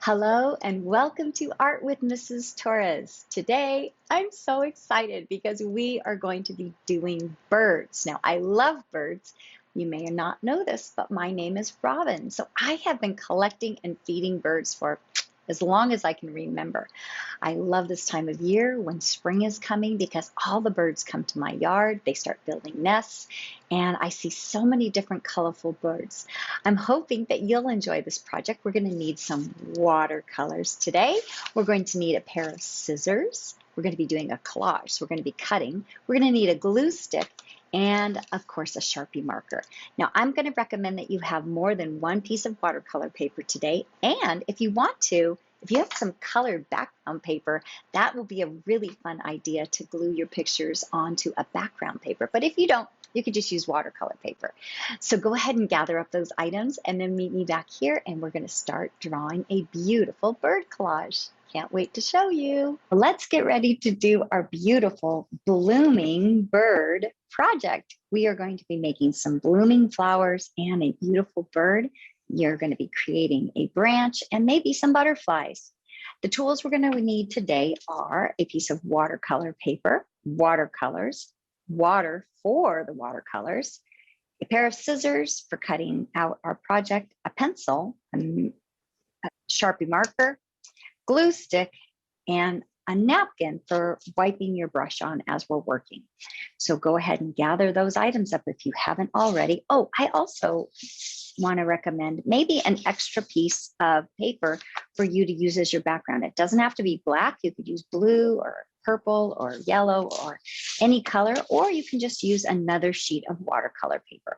Hello and welcome to Art with Mrs. Torres. Today, I'm so excited because we are going to be doing birds. Now, I love birds. You may not know this, but my name is Robin. So I have been collecting and feeding birds for as long as I can remember. I love this time of year when spring is coming because all the birds come to my yard, they start building nests, and I see so many different colorful birds. I'm hoping that you'll enjoy this project. We're going to need some watercolors today. We're going to need a pair of scissors. We're going to be doing a collage, so we're going to be cutting. We're going to need a glue stick and of course a Sharpie marker. Now I'm going to recommend that you have more than one piece of watercolor paper today, and if you want to, if you have some colored background paper, that will be a really fun idea to glue your pictures onto a background paper. But if you don't, you could just use watercolor paper. So go ahead and gather up those items and then meet me back here and we're going to start drawing a beautiful bird collage. Can't wait to show you. Let's get ready to do our beautiful blooming bird project. We are going to be making some blooming flowers and a beautiful bird. You're going to be creating a branch and maybe some butterflies. The tools we're going to need today are a piece of watercolor paper, watercolors, water for the watercolors, a pair of scissors for cutting out our project, a pencil, a Sharpie marker, glue stick, and a napkin for wiping your brush on as we're working. So go ahead and gather those items up if you haven't already. Oh, I also want to recommend maybe an extra piece of paper for you to use as your background. It doesn't have to be black. You could use blue or purple or yellow or any color, or you can just use another sheet of watercolor paper.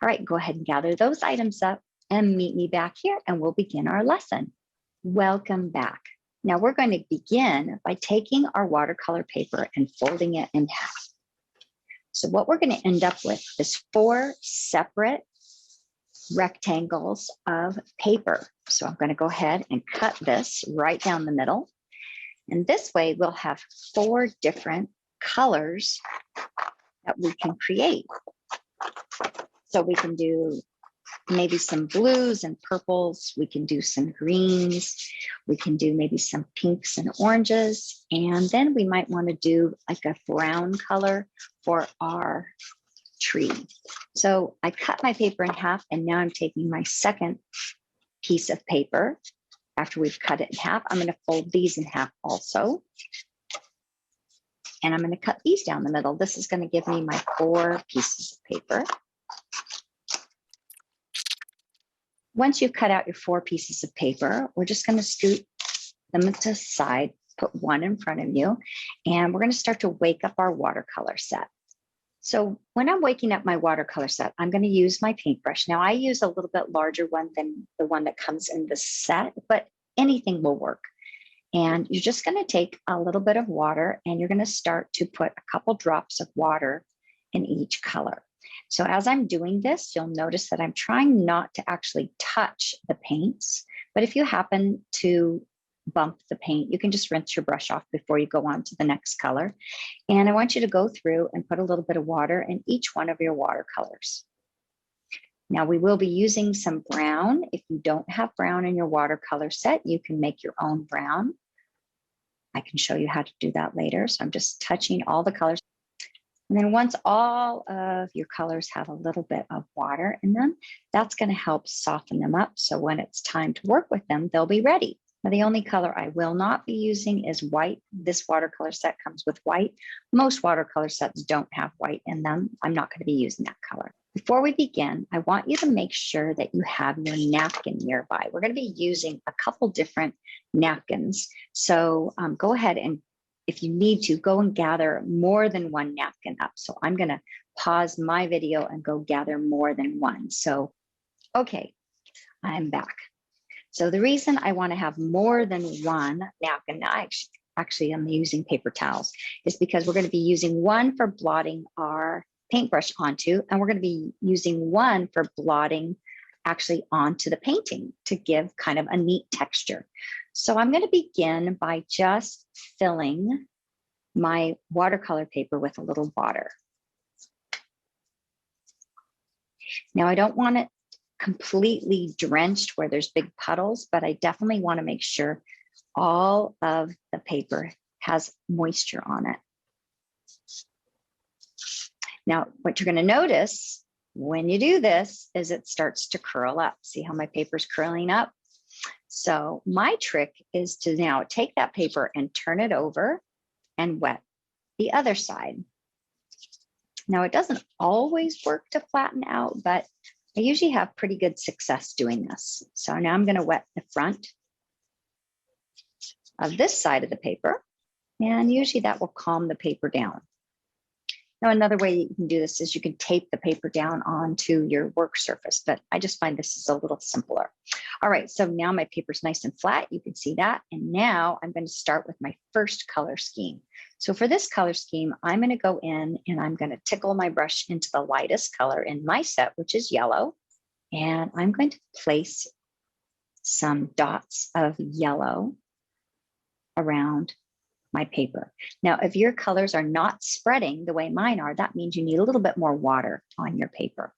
All right, go ahead and gather those items up and meet me back here and we'll begin our lesson. Welcome back. Now we're going to begin by taking our watercolor paper and folding it in half. So what we're going to end up with is 4 separate rectangles of paper. So I'm going to go ahead and cut this right down the middle. And this way we'll have 4 different colors that we can create. So we can do maybe some blues and purples. We can do some greens. We can do maybe some pinks and oranges. And then we might want to do like a brown color for our tree. So I cut my paper in half and now I'm taking my second piece of paper. After we've cut it in half, I'm going to fold these in half also. And I'm going to cut these down the middle. This is going to give me my 4 pieces of paper. Once you've cut out your 4 pieces of paper, we're just going to scoot them to the side, put one in front of you, and we're going to start to wake up our watercolor set. So when I'm waking up my watercolor set, I'm going to use my paintbrush. Now I use a little bit larger one than the one that comes in the set, but anything will work. And you're just going to take a little bit of water and you're going to start to put a couple drops of water in each color. So as I'm doing this, you'll notice that I'm trying not to actually touch the paints, but if you happen to bump the paint, you can just rinse your brush off before you go on to the next color. And I want you to go through and put a little bit of water in each one of your watercolors. Now we will be using some brown. If you don't have brown in your watercolor set, you can make your own brown. I can show you how to do that later. So I'm just touching all the colors. And then once all of your colors have a little bit of water in them, that's going to help soften them up. So when it's time to work with them, they'll be ready. Now, the only color I will not be using is white. This watercolor set comes with white. Most watercolor sets don't have white in them. I'm not going to be using that color. Before we begin, I want you to make sure that you have your napkin nearby. We're going to be using a couple different napkins. So go ahead and if you need to, go and gather more than one napkin up. So I'm going to pause my video and go gather more than one. So, okay, I'm back. So the reason I want to have more than one napkin, actually I'm using paper towels, is because we're going to be using one for blotting our paintbrush onto, and we're going to be using one for blotting actually onto the painting to give kind of a neat texture. So I'm going to begin by just filling my watercolor paper with a little water. Now I don't want it completely drenched where there's big puddles, but I definitely want to make sure all of the paper has moisture on it. Now, what you're going to notice when you do this is it starts to curl up. See how my paper's curling up? So my trick is to now take that paper and turn it over and wet the other side. Now, it doesn't always work to flatten out, but I usually have pretty good success doing this. So now I'm going to wet the front of this side of the paper, and usually that will calm the paper down. Now, another way you can do this is you can tape the paper down onto your work surface, but I just find this is a little simpler. All right, so now my paper's nice and flat. You can see that. And now I'm going to start with my first color scheme. So for this color scheme, I'm going to go in and I'm going to tickle my brush into the lightest color in my set, which is yellow. And I'm going to place some dots of yellow around my paper. Now, if your colors are not spreading the way mine are, that means you need a little bit more water on your paper.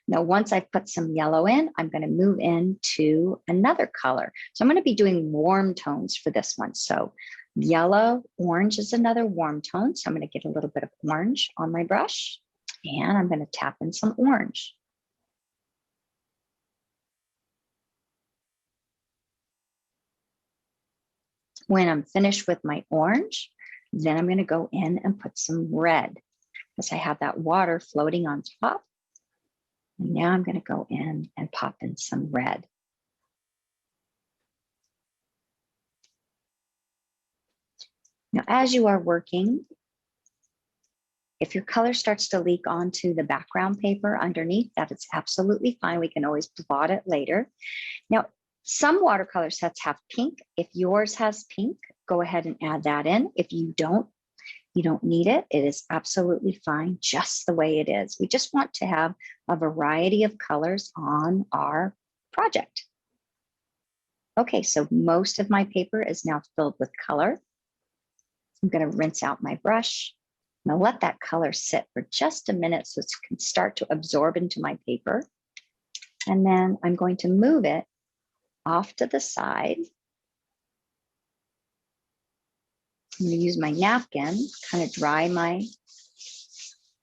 Now, once I've put some yellow in, I'm going to move into another color. So I'm going to be doing warm tones for this one. So yellow, orange is another warm tone. So I'm going to get a little bit of orange on my brush, and I'm going to tap in some orange. When I'm finished with my orange, then I'm going to go in and put some red because I have that water floating on top. And now I'm going to go in and pop in some red. Now, as you are working, if your color starts to leak onto the background paper underneath, that is absolutely fine. We can always blot it later. Now, some watercolor sets have pink. If yours has pink, go ahead and add that in. If you don't need it. It is absolutely fine just the way it is. We just want to have a variety of colors on our project. Okay, so most of my paper is now filled with color. I'm going to rinse out my brush. I'm going to let that color sit for just a minute so it can start to absorb into my paper. And then I'm going to move it off to the side. I'm going to use my napkin, kind of dry my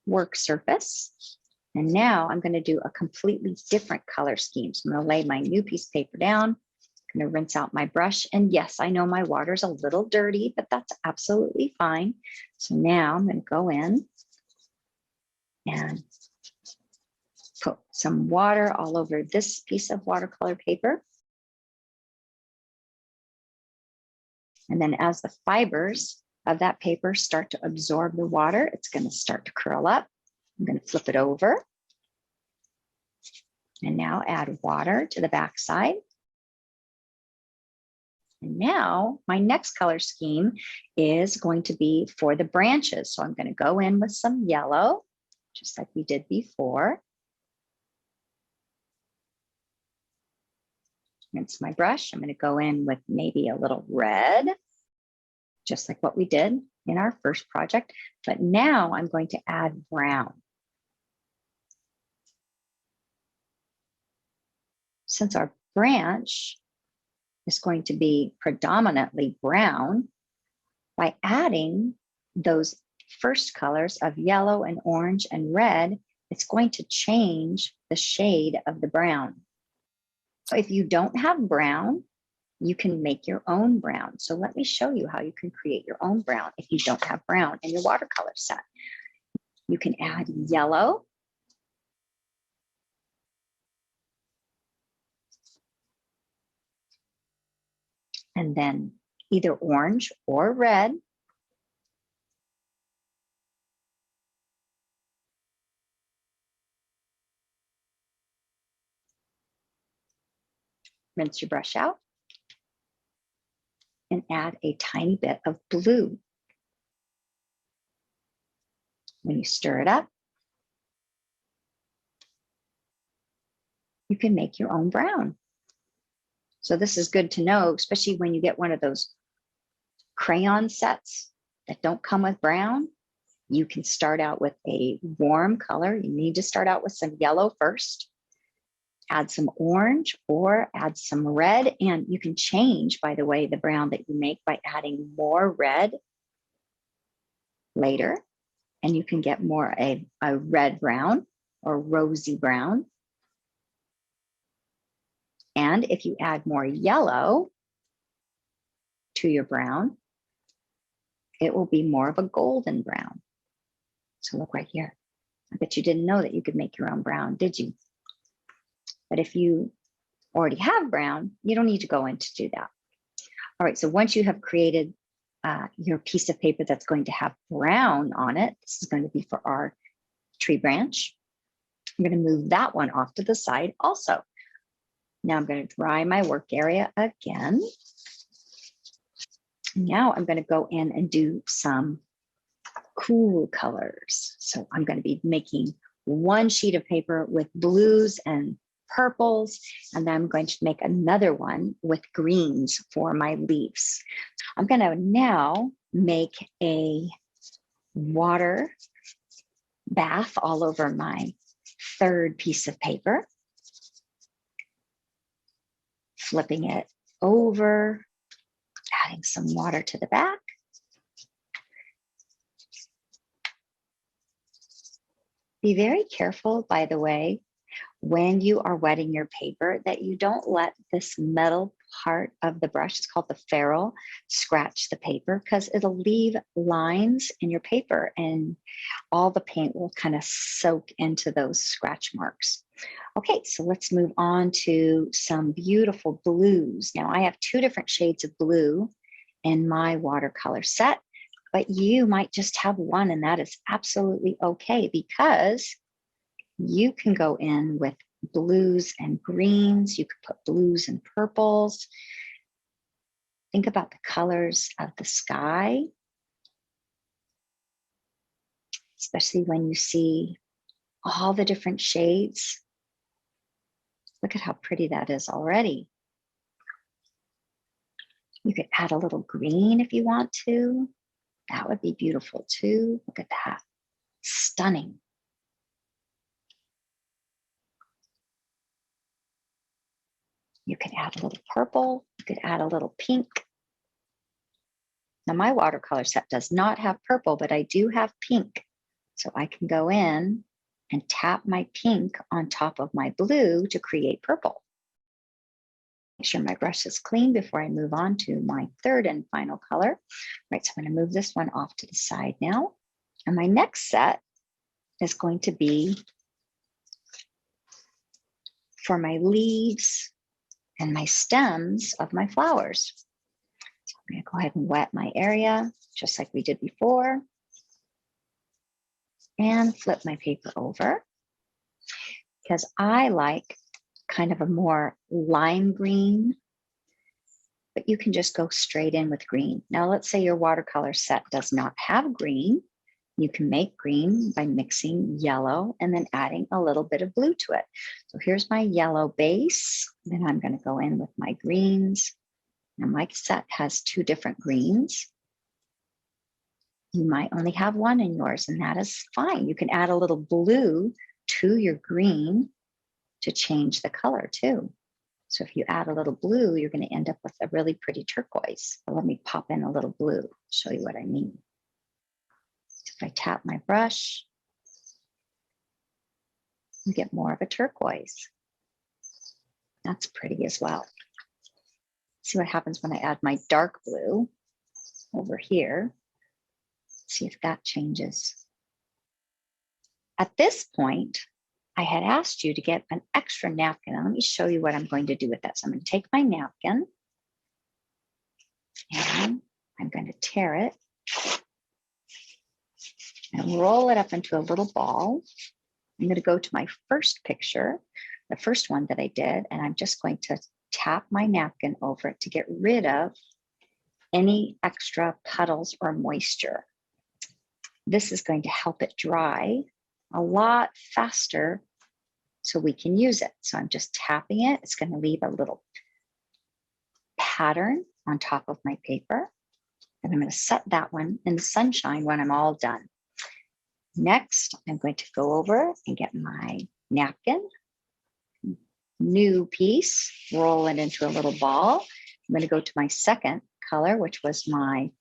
work surface. And now I'm going to do a completely different color scheme. So I'm going to lay my new piece of paper down. I'm going to rinse out my brush. And yes, I know my water's a little dirty, but that's absolutely fine. So now I'm going to go in and put some water all over this piece of watercolor paper. And then as the fibers of that paper start to absorb the water, it's going to start to curl up. I'm going to flip it over. And now add water to the back side. And now my next color scheme is going to be for the branches. So I'm going to go in with some yellow, just like we did before. Rinse my brush. I'm going to go in with maybe a little red, just like what we did in our first project. But now I'm going to add brown. Since our branch is going to be predominantly brown, by adding those first colors of yellow and orange and red, it's going to change the shade of the brown. So if you don't have brown, you can make your own brown. So let me show you how you can create your own brown if you don't have brown in your watercolor set. You can add yellow. And then either orange or red. Rinse your brush out and add a tiny bit of blue. When you stir it up, you can make your own brown. So this is good to know, especially when you get one of those crayon sets that don't come with brown. You can start out with a warm color. You need to start out with some yellow first. Add some orange or add some red. And you can change, by the way, the brown that you make by adding more red later. And you can get more a red brown or rosy brown. And if you add more yellow to your brown, it will be more of a golden brown. So look right here. I bet you didn't know that you could make your own brown, did you? But if you already have brown, you don't need to go in to do that. All right, so once you have created your piece of paper that's going to have brown on it, this is going to be for our tree branch. I'm going to move that one off to the side also. Now I'm going to dry my work area again. Now I'm going to go in and do some cool colors. So I'm going to be making one sheet of paper with blues and purples, and then I'm going to make another one with greens for my leaves. I'm going to now make a water bath all over my third piece of paper, flipping it over, adding some water to the back. Be very careful, by the way, when you are wetting your paper, that you don't let this metal part of the brush, it's called the ferrule, scratch the paper, because it'll leave lines in your paper and all the paint will kind of soak into those scratch marks. Okay, so let's move on to some beautiful blues. Now I have two different shades of blue in my watercolor set, but you might just have one, and that is absolutely okay, because you can go in with blues and greens. You could put blues and purples. Think about the colors of the sky, especially when you see all the different shades. Look at how pretty that is already. You could add a little green if you want to. That would be beautiful too. Look at that. Stunning. You could add a little purple. You could add a little pink. Now my watercolor set does not have purple, but I do have pink. So I can go in and tap my pink on top of my blue to create purple. Make sure my brush is clean before I move on to my third and final color. Right, so I'm going to move this one off to the side now. And my next set is going to be for my leaves and my stems of my flowers. So I'm going to go ahead and wet my area just like we did before, and flip my paper over, because I like kind of a more lime green, but you can just go straight in with green. Now let's say your watercolor set does not have green. You can make green by mixing yellow and then adding a little bit of blue to it. So here's my yellow base. Then I'm going to go in with my greens. Now my set has two different greens. You might only have one in yours, and that is fine. You can add a little blue to your green to change the color too. So if you add a little blue, you're going to end up with a really pretty turquoise. But let me pop in a little blue, show you what I mean. If I tap my brush, you get more of a turquoise. That's pretty as well. See what happens when I add my dark blue over here. See if that changes. At this point, I had asked you to get an extra napkin. Now let me show you what I'm going to do with that. So I'm going to take my napkin and I'm going to tear it and roll it up into a little ball. I'm going to go to my first picture, the first one that I did, and I'm just going to tap my napkin over it to get rid of any extra puddles or moisture. This is going to help it dry a lot faster so we can use it. So I'm just tapping it. It's going to leave a little pattern on top of my paper. And I'm going to set that one in the sunshine when I'm all done. Next, I'm going to go over and get my napkin, new piece, roll it into a little ball. I'm going to go to my second color, which was my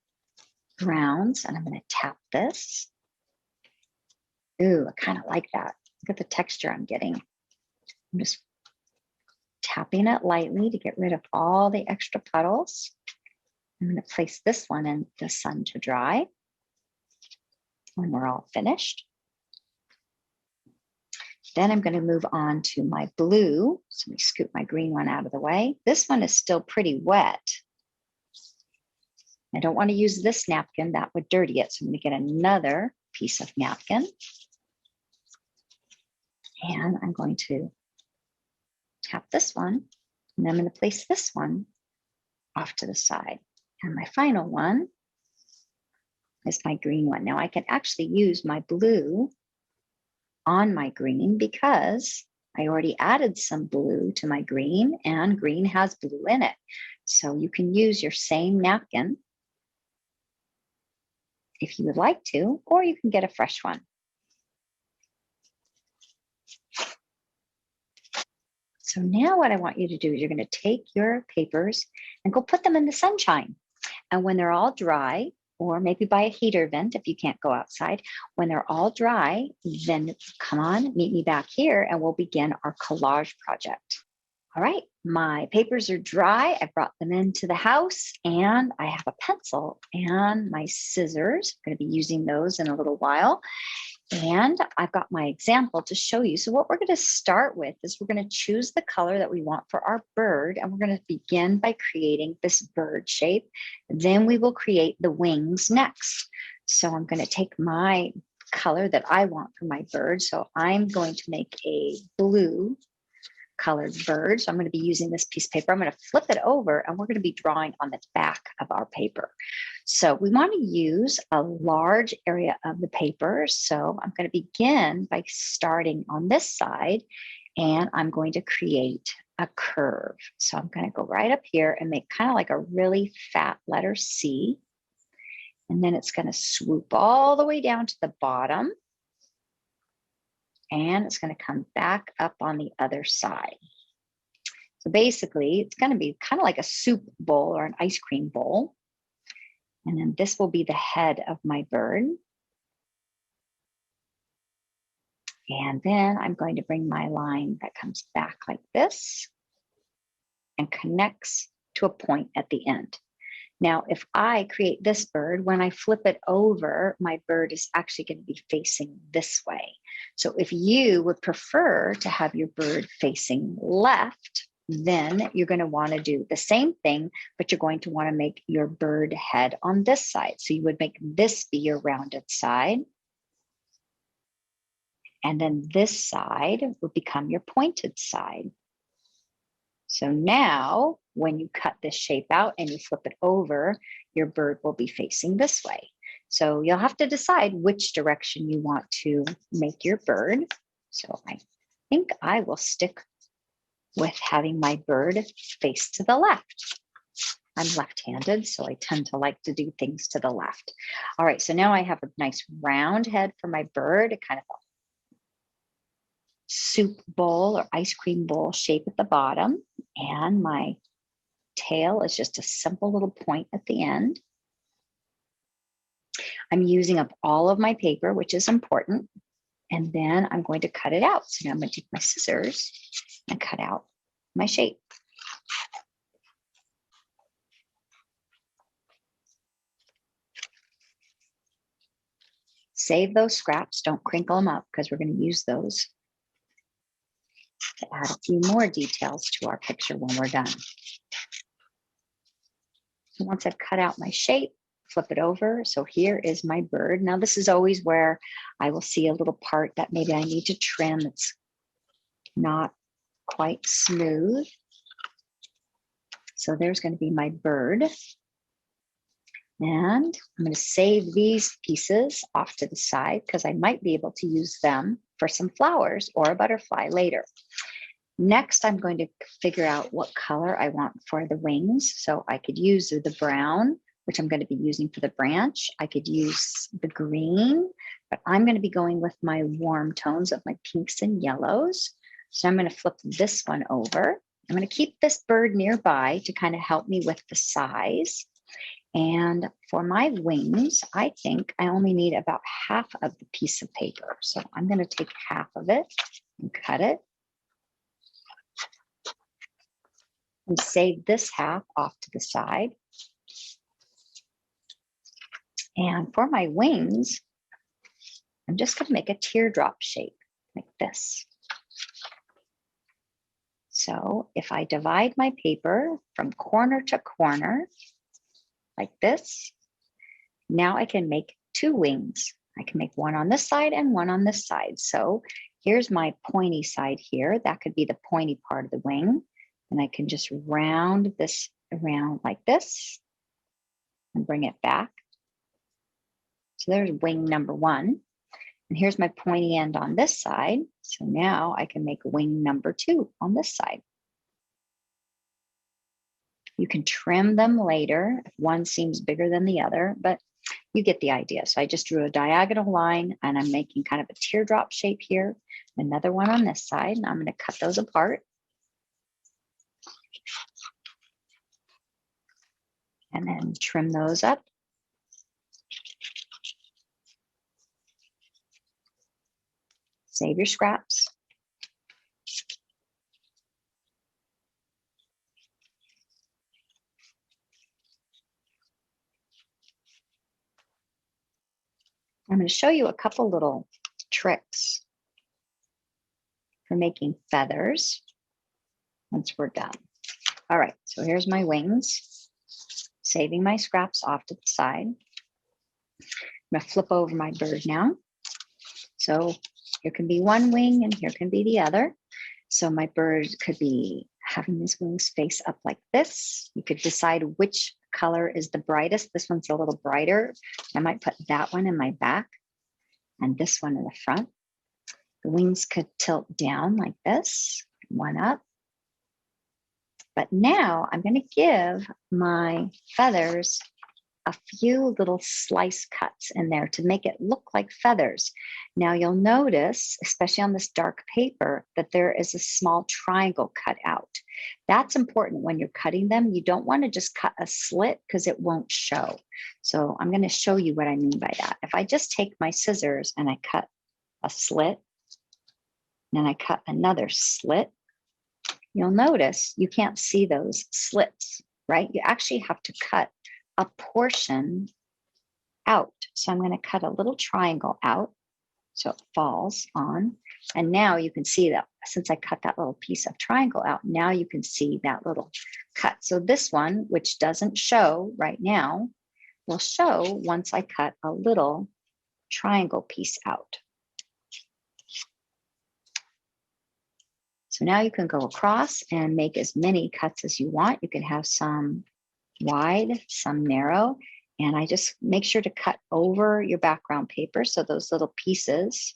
browns, and I'm going to tap this. Ooh, I kind of like that. Look at the texture I'm getting. I'm just tapping it lightly to get rid of all the extra puddles. I'm going to place this one in the sun to dry when we're all finished. Then I'm going to move on to my blue. So let me scoop my green one out of the way. This one is still pretty wet. I don't want to use this napkin, that would dirty it. So I'm going to get another piece of napkin. And I'm going to tap this one. And I'm going to place this one off to the side. And my final one is my green one. Now I can actually use my blue on my green because I already added some blue to my green, and green has blue in it. So you can use your same napkin if you would like to, or you can get a fresh one. So now what I want you to do is you're going to take your papers and go put them in the sunshine. And when they're all dry, or maybe by a heater vent if you can't go outside, when they're all dry, then come on, meet me back here and we'll begin our collage project. All right, my papers are dry. I brought them into the house and I have a pencil and my scissors. I'm going to be using those in a little while. And I've got my example to show you. So what we're going to start with is we're going to choose the color that we want for our bird. And we're going to begin by creating this bird shape. Then we will create the wings next. So I'm going to take my color that I want for my bird. So I'm going to make a blue colored bird. So I'm going to be using this piece of paper. I'm going to flip it over and we're going to be drawing on the back of our paper. So we want to use a large area of the paper. So I'm going to begin by starting on this side and I'm going to create a curve. So I'm going to go right up here and make kind of like a really fat letter C. And then it's going to swoop all the way down to the bottom. And it's going to come back up on the other side. So basically, it's going to be kind of like a soup bowl or an ice cream bowl. And then this will be the head of my bird. And then I'm going to bring my line that comes back like this and connects to a point at the end. Now, if I create this bird, when I flip it over, my bird is actually going to be facing this way. So if you would prefer to have your bird facing left, then you're going to want to do the same thing, but you're going to want to make your bird head on this side. So you would make this be your rounded side. And then this side would become your pointed side. So now when you cut this shape out and you flip it over, your bird will be facing this way. So you'll have to decide which direction you want to make your bird. So I think I will stick with having my bird face to the left. I'm left-handed, so I tend to like to do things to the left. All right, so now I have a nice round head for my bird, kind of a soup bowl or ice cream bowl shape at the bottom. And my tail is just a simple little point at the end. I'm using up all of my paper, which is important. And then I'm going to cut it out. So now I'm going to take my scissors and cut out my shape. Save those scraps, don't crinkle them up because we're going to use those to add a few more details to our picture when we're done. So once I've cut out my shape, flip it over. So here is my bird. Now this is always where I will see a little part that maybe I need to trim that's not quite smooth. So there's going to be my bird. And I'm going to save these pieces off to the side because I might be able to use them for some flowers or a butterfly later. Next, I'm going to figure out what color I want for the wings. So I could use the brown, which I'm going to be using for the branch. I could use the green, but I'm going to be going with my warm tones of my pinks and yellows. So I'm going to flip this one over. I'm going to keep this bird nearby to kind of help me with the size. And for my wings, I think I only need about half of the piece of paper. So I'm going to take half of it and cut it. And save this half off to the side. And for my wings, I'm just going to make a teardrop shape like this. So if I divide my paper from corner to corner like this, now I can make two wings. I can make one on this side and one on this side. So here's my pointy side here. That could be the pointy part of the wing. And I can just round this around like this and bring it back. So there's wing number one. And here's my pointy end on this side. So now I can make wing number two on this side. You can trim them later if one seems bigger than the other, but you get the idea. So I just drew a diagonal line and I'm making kind of a teardrop shape here. Another one on this side, and I'm going to cut those apart. And then trim those up. Save your scraps. I'm going to show you a couple little tricks for making feathers once we're done. All right, so here's my wings. Saving my scraps off to the side. I'm going to flip over my bird now. So here can be one wing and here can be the other. So my bird could be having his wings face up like this. You could decide which color is the brightest. This one's a little brighter. I might put that one in my back and this one in the front. The wings could tilt down like this, one up. But now I'm going to give my feathers a few little slice cuts in there to make it look like feathers. Now you'll notice, especially on this dark paper, that there is a small triangle cut out. That's important when you're cutting them. You don't want to just cut a slit because it won't show. So I'm going to show you what I mean by that. If I just take my scissors and I cut a slit, and I cut another slit, you'll notice you can't see those slits, right? You actually have to cut a portion out. So I'm going to cut a little triangle out so it falls on. And now you can see that since I cut that little piece of triangle out, now you can see that little cut. So this one, which doesn't show right now, will show once I cut a little triangle piece out. So now you can go across and make as many cuts as you want. You can have some wide, some narrow, and I just make sure to cut over your background paper so those little pieces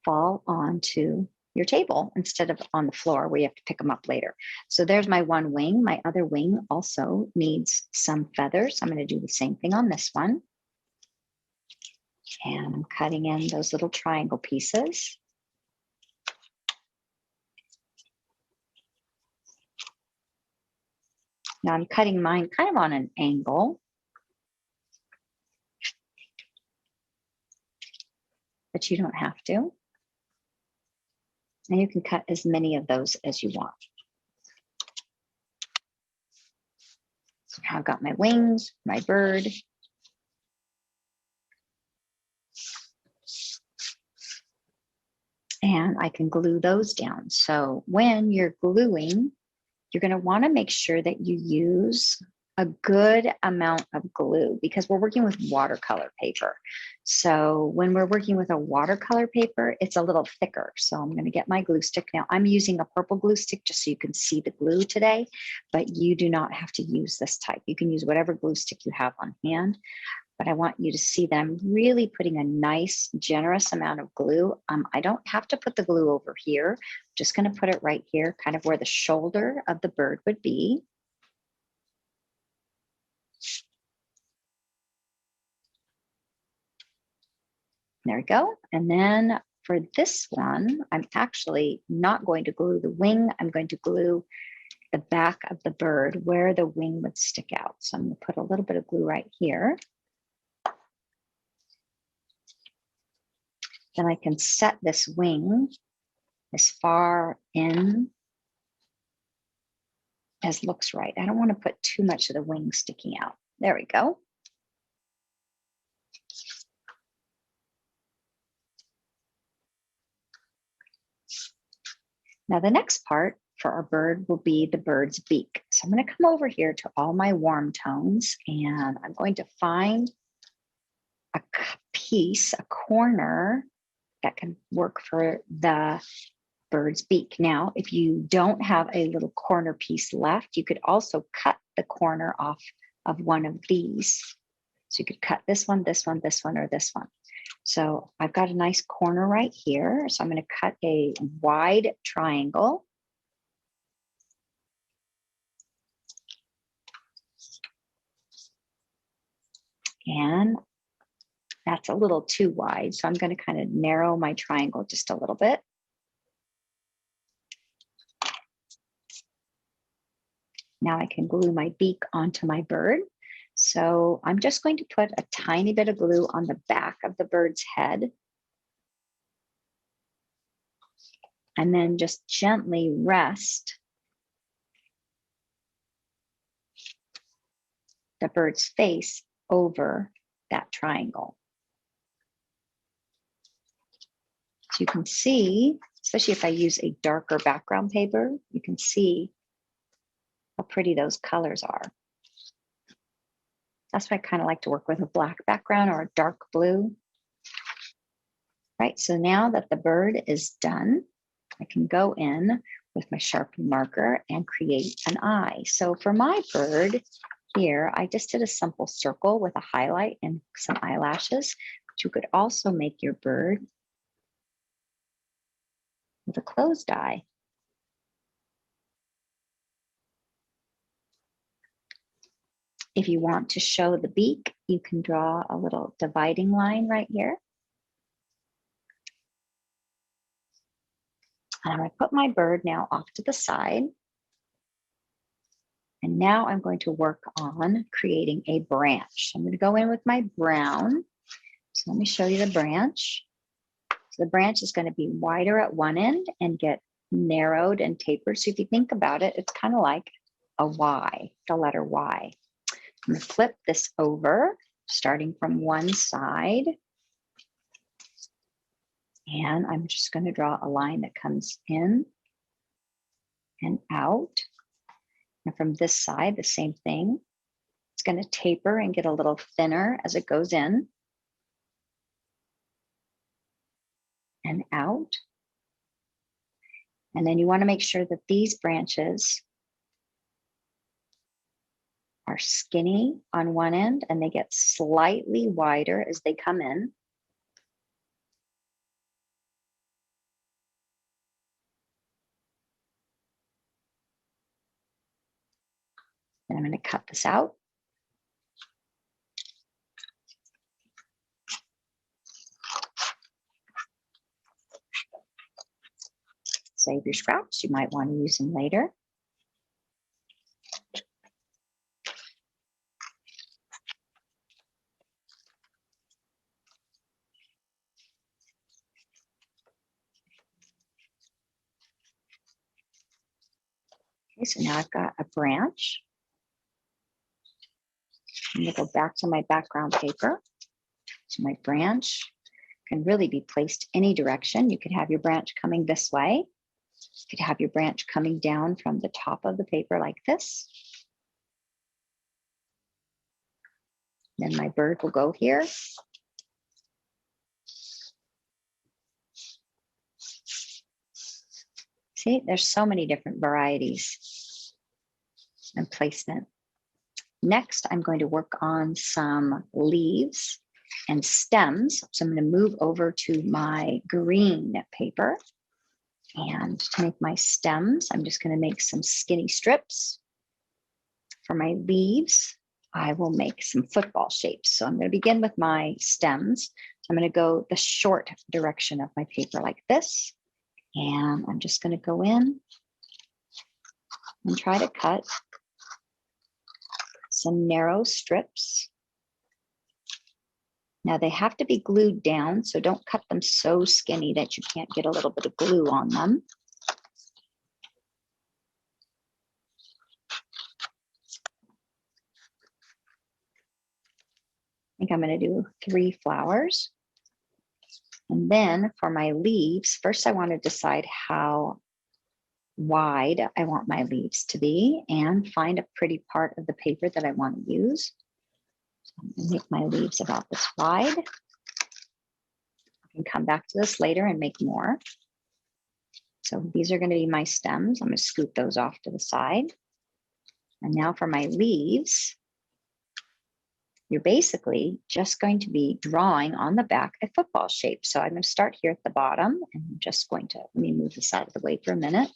fall onto your table instead of on the floor where you have to pick them up later. So there's my one wing. My other wing also needs some feathers. I'm going to do the same thing on this one. And I'm cutting in those little triangle pieces. Now I'm cutting mine kind of on an angle, but you don't have to. And you can cut as many of those as you want. So now I've got my wings, my bird. And I can glue those down. So when you're gluing, you're going to want to make sure that you use a good amount of glue because we're working with watercolor paper. So when we're working with a watercolor paper, it's a little thicker. So I'm going to get my glue stick. Now I'm using a purple glue stick just so you can see the glue today, but you do not have to use this type. You can use whatever glue stick you have on hand. But I want you to see that I'm really putting a nice, generous amount of glue. I don't have to put the glue over here. I'm just going to put it right here, kind of where the shoulder of the bird would be. There we go. And then for this one, I'm actually not going to glue the wing. I'm going to glue the back of the bird where the wing would stick out. So I'm going to put a little bit of glue right here. Then I can set this wing as far in as looks right. I don't want to put too much of the wing sticking out. There we go. Now the next part for our bird will be the bird's beak. So I'm going to come over here to all my warm tones, and I'm going to find a piece, a corner that can work for the bird's beak. Now, if you don't have a little corner piece left, you could also cut the corner off of one of these. So you could cut this one, this one, this one, or this one. So I've got a nice corner right here. So I'm going to cut a wide triangle. And that's a little too wide. So I'm going to kind of narrow my triangle just a little bit. Now I can glue my beak onto my bird. So I'm just going to put a tiny bit of glue on the back of the bird's head. And then just gently rest the bird's face over that triangle. So you can see, especially if I use a darker background paper, you can see how pretty those colors are. That's why I kind of like to work with a black background or a dark blue. Right, so now that the bird is done, I can go in with my Sharpie marker and create an eye. So for my bird here, I just did a simple circle with a highlight and some eyelashes, but you could also make your bird with a closed eye. If you want to show the beak, you can draw a little dividing line right here. And I'm going to put my bird now off to the side. And now I'm going to work on creating a branch. I'm going to go in with my brown. So let me show you the branch. So the branch is going to be wider at one end and get narrowed and tapered. So if you think about it, it's kind of like a Y, the letter Y. I'm going to flip this over, starting from one side. And I'm just going to draw a line that comes in and out. And from this side, the same thing. It's going to taper and get a little thinner as it goes in and out. And then you want to make sure that these branches are skinny on one end and they get slightly wider as they come in. And I'm going to cut this out. Save your scraps. You might want to use them later. Okay, so now I've got a branch. I'm going to go back to my background paper. So my branch can really be placed any direction. You could have your branch coming this way. You could have your branch coming down from the top of the paper like this. Then my bird will go here. See, there's so many different varieties and placement. Next, I'm going to work on some leaves and stems. So I'm going to move over to my green paper. And to make my stems, I'm just going to make some skinny strips. For my leaves, I will make some football shapes. So I'm going to begin with my stems. So I'm going to go the short direction of my paper like this. And I'm just going to go in and try to cut some narrow strips. Now they have to be glued down, so don't cut them so skinny that you can't get a little bit of glue on them. I think I'm going to do 3 flowers. And then for my leaves, first I want to decide how wide I want my leaves to be and find a pretty part of the paper that I want to use. So I'm going to make my leaves about this wide. I can come back to this later and make more. So these are going to be my stems. I'm going to scoop those off to the side. And now for my leaves, you're basically just going to be drawing on the back a football shape. So I'm going to start here at the bottom, and I'm just going to, let me move this out of the way for a minute.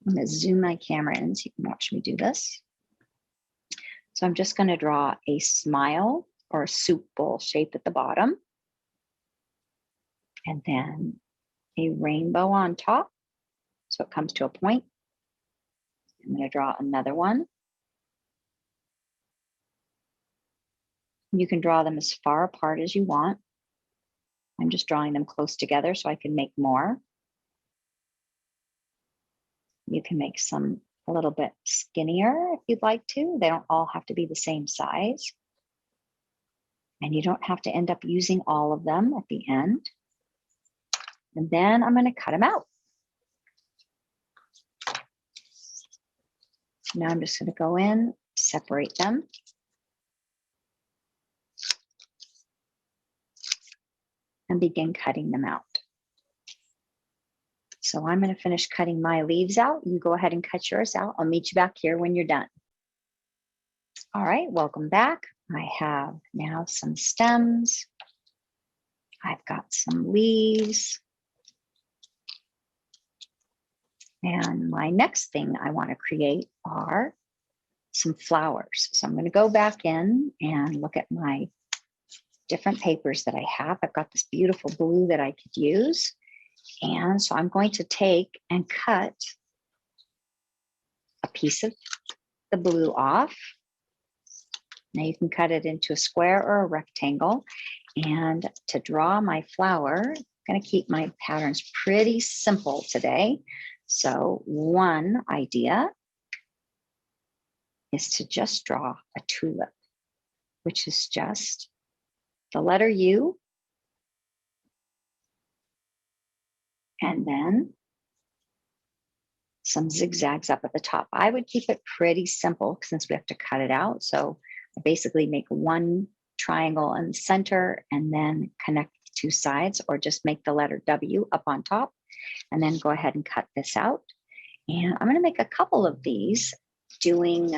I'm going to zoom my camera in so you can watch me do this. So I'm just going to draw a smile or a soup bowl shape at the bottom, and then a rainbow on top. So it comes to a point. I'm going to draw another one. You can draw them as far apart as you want. I'm just drawing them close together so I can make more. You can make some a little bit skinnier if you'd like to. They don't all have to be the same size. And you don't have to end up using all of them at the end. And then I'm going to cut them out. So now I'm just going to go in, separate them. And begin cutting them out. So I'm going to finish cutting my leaves out. You go ahead and cut yours out. I'll meet you back here when you're done. All right, welcome back. I have now some stems. I've got some leaves. And my next thing I want to create are some flowers. So I'm going to go back in and look at my different papers that I have. I've got this beautiful blue that I could use. And so I'm going to take and cut a piece of the blue off. Now you can cut it into a square or a rectangle. And to draw my flower, I'm going to keep my patterns pretty simple today. So one idea is to just draw a tulip, which is just the letter U, and then some zigzags up at the top. I would keep it pretty simple since we have to cut it out. So I basically make one triangle in the center and then connect the 2 sides, or just make the letter W up on top and then go ahead and cut this out. And I'm going to make a couple of these, doing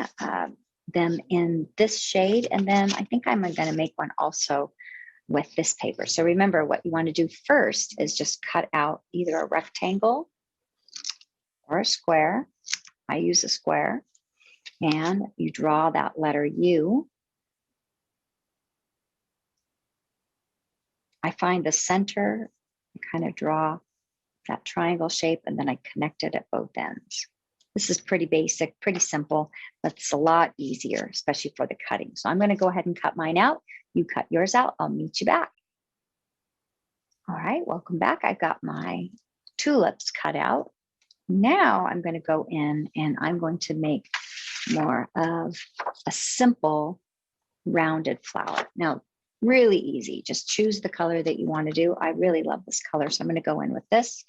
them in this shade. And then I think I'm going to make one also with this paper. So remember, what you want to do first is just cut out either a rectangle or a square. I use a square, and you draw that letter U. I find the center, I kind of draw that triangle shape, and then I connect it at both ends. This is pretty basic, pretty simple, but it's a lot easier, especially for the cutting. So I'm going to go ahead and cut mine out. You cut yours out. I'll meet you back. All right, welcome back. I've got my tulips cut out. Now I'm going to go in and I'm going to make more of a simple rounded flower. Now, really easy. Just choose the color that you want to do. I really love this color, so I'm going to go in with this.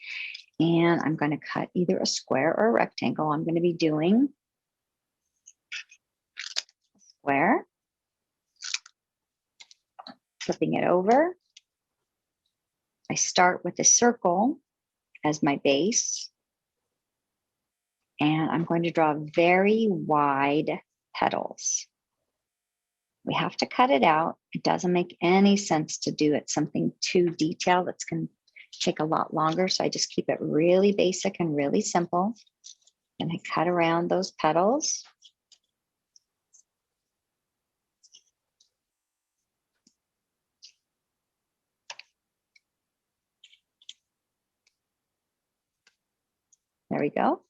And I'm going to cut either a square or a rectangle. I'm going to be doing a square, flipping it over. I start with a circle as my base, and I'm going to draw very wide petals. We have to cut it out. It doesn't make any sense to do it something too detailed. That's going to take a lot longer. So I just keep it really basic and really simple. And I cut around those petals. There we go.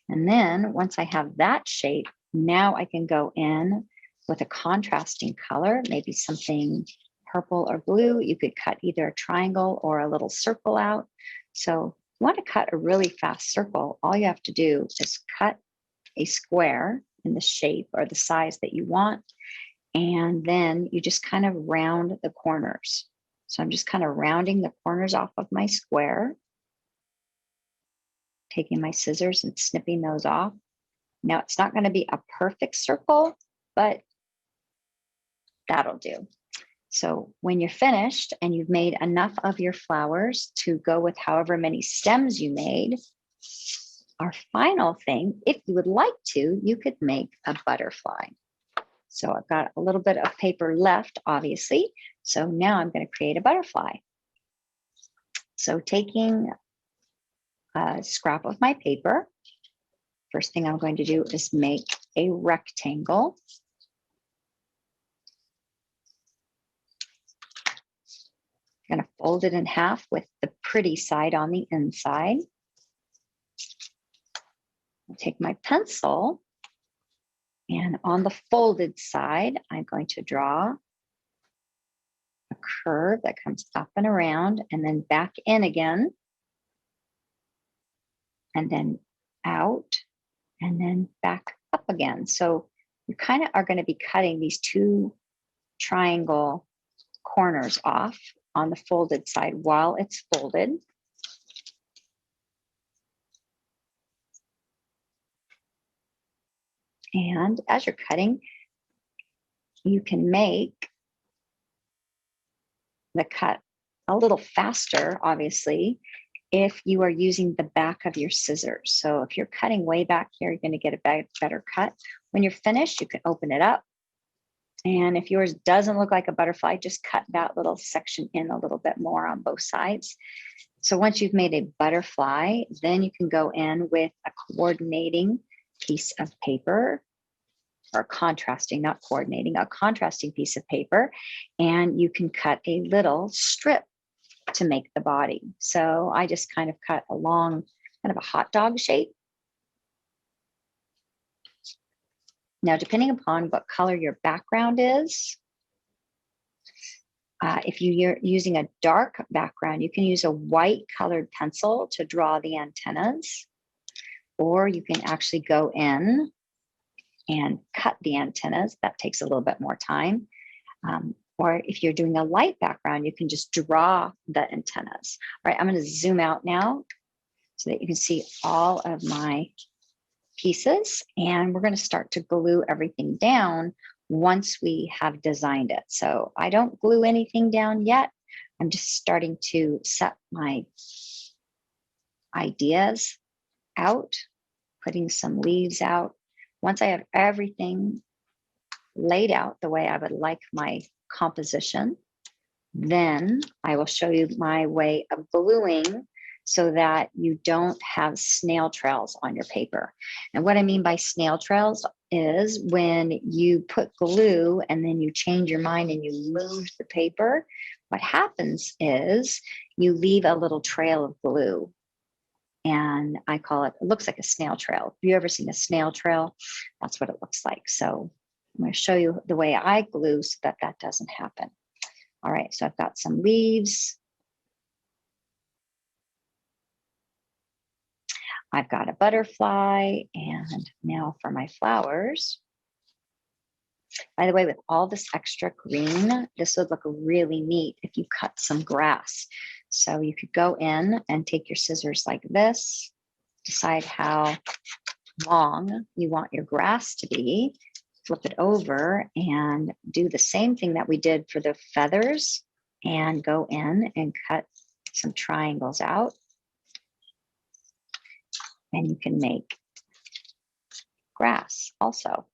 And then once I have that shape, now I can go in with a contrasting color, maybe something purple or blue. You could cut either a triangle or a little circle out. So if you want to cut a really fast circle, all you have to do is cut a square in the shape or the size that you want. And then you just kind of round the corners. So I'm just kind of rounding the corners off of my square, taking my scissors and snipping those off. Now it's not going to be a perfect circle, but that'll do. So when you're finished and you've made enough of your flowers to go with however many stems you made, our final thing, if you would like to, you could make a butterfly. So I've got a little bit of paper left, obviously. So now I'm going to create a butterfly. So taking a scrap of my paper, first thing I'm going to do is make a rectangle. I'm going to fold it in half with the pretty side on the inside. I'll take my pencil, and on the folded side, I'm going to draw a curve that comes up and around and then back in again, and then out, and then back up again. So you kind of are going to be cutting these two triangle corners off on the folded side while it's folded. And as you're cutting, you can make the cut a little faster, obviously, if you are using the back of your scissors. So if you're cutting way back here, you're going to get a better cut. When you're finished, you can open it up. And if yours doesn't look like a butterfly, just cut that little section in a little bit more on both sides. So once you've made a butterfly, then you can go in with a coordinating piece of paper, or contrasting, not coordinating, a contrasting piece of paper, and you can cut a little strip to make the body. So I just kind of cut a long, kind of a hot dog shape. Now, depending upon what color your background is, if you're using a dark background, you can use a white colored pencil to draw the antennas, or you can actually go in and cut the antennas. That takes a little bit more time. Or if you're doing a light background, you can just draw the antennas. All right, I'm going to zoom out now so that you can see all of my pieces, and we're going to start to glue everything down once we have designed it. So I don't glue anything down yet. I'm just starting to set my ideas out, putting some leaves out. Once I have everything laid out the way I would like my composition, then I will show you my way of gluing so that you don't have snail trails on your paper. And what I mean by snail trails is when you put glue and then you change your mind and you move the paper, what happens is you leave a little trail of glue. And I call it, it looks like a snail trail. Have you ever seen a snail trail? That's what it looks like. So I'm going to show you the way I glue so that that doesn't happen. All right, so I've got some leaves. I've got a butterfly, and now for my flowers. By the way, with all this extra green, this would look really neat if you cut some grass. So you could go in and take your scissors like this, decide how long you want your grass to be, flip it over and do the same thing that we did for the feathers, and go in and cut some triangles out. And you can make grass also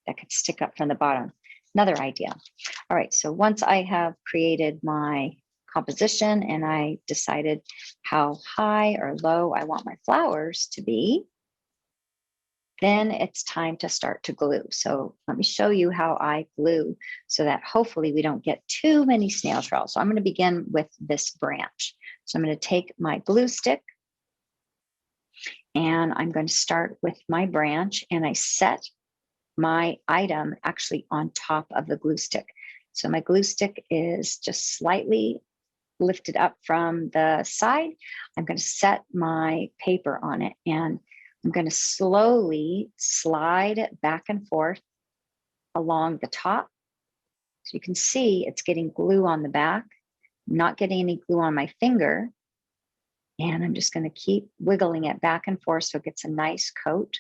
that could stick up from the bottom. Another idea. All right, so once I have created my composition and I decided how high or low I want my flowers to be, then it's time to start to glue. So let me show you how I glue so that hopefully we don't get too many snail trails. So I'm going to begin with this branch. So I'm going to take my glue stick, And I'm going to start with my branch, and I set my item actually on top of the glue stick. So my glue stick is just slightly lifted up from the side. I'm going to set my paper on it, and I'm going to slowly slide it back and forth along the top. So you can see it's getting glue on the back. I'm not getting any glue on my finger. And I'm just going to keep wiggling it back and forth so it gets a nice coat.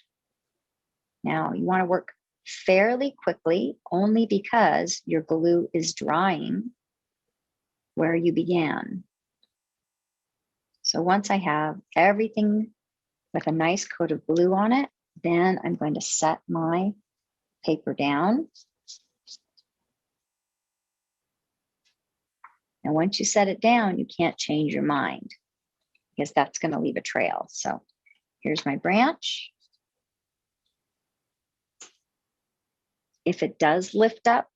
Now you want to work fairly quickly, only because your glue is drying where you began. So once I have everything with a nice coat of glue on it, then I'm going to set my paper down. And once you set it down, you can't change your mind, because that's going to leave a trail. So here's my branch. If it does lift up,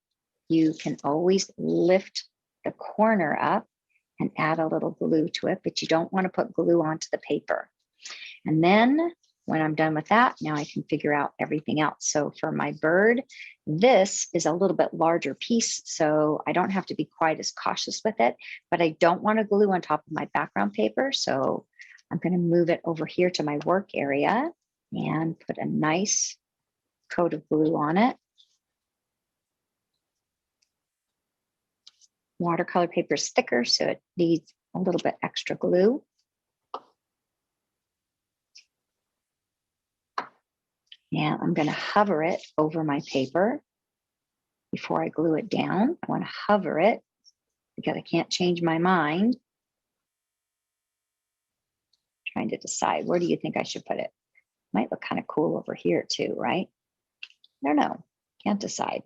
you can always lift the corner up and add a little glue to it, but you don't want to put glue onto the paper. And then when I'm done with that, now I can figure out everything else. So for my bird, this is a little bit larger piece, so I don't have to be quite as cautious with it, but I don't want to glue on top of my background paper. So I'm going to move it over here to my work area and put a nice coat of glue on it. Watercolor paper is thicker, so it needs a little bit extra glue. And I'm going to hover it over my paper before I glue it down. I want to hover it because I can't change my mind. Trying to decide, where do you think I should put it? Might look kind of cool over here too, right? I don't know. Can't decide.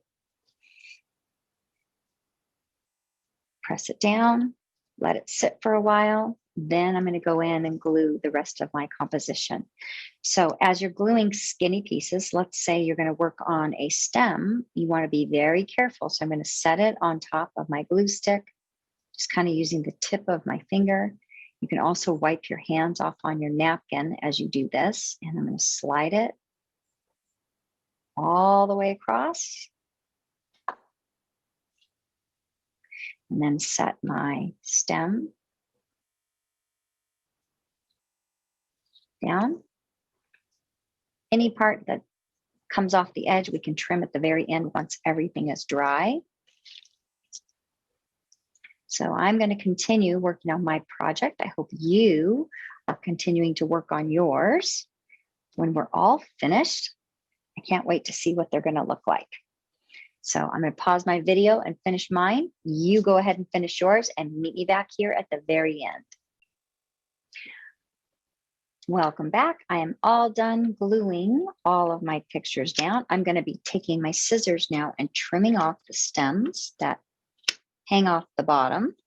Press it down, let it sit for a while. Then I'm going to go in and glue the rest of my composition. So as you're gluing skinny pieces, let's say you're going to work on a stem, you want to be very careful. So I'm going to set it on top of my glue stick, just kind of using the tip of my finger. You can also wipe your hands off on your napkin as you do this. And I'm going to slide it all the way across. And then set my stem down. Any part that comes off the edge, we can trim at the very end once everything is dry. So I'm going to continue working on my project. I hope you are continuing to work on yours. When we're all finished, I can't wait to see what they're going to look like. So I'm going to pause my video and finish mine. You go ahead and finish yours and meet me back here at the very end. Welcome back. I am all done gluing all of my pictures down. I'm going to be taking my scissors now and trimming off the stems that hang off the bottom.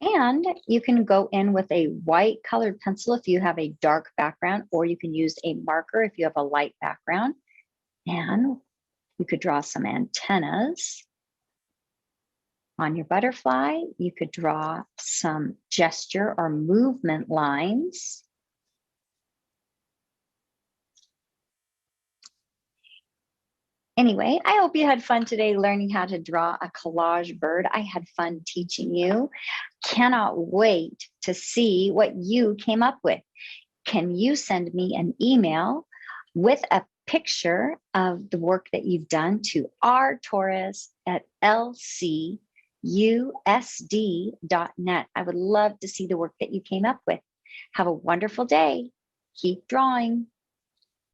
And you can go in with a white colored pencil if you have a dark background, or you can use a marker if you have a light background. And you could draw some antennas on your butterfly. You could draw some gesture or movement lines. Anyway, I hope you had fun today learning how to draw a collage bird. I had fun teaching you. Cannot wait to see what you came up with. Can you send me an email with a picture of the work that you've done to rtorres@lcusd.net. I would love to see the work that you came up with. Have a wonderful day. Keep drawing.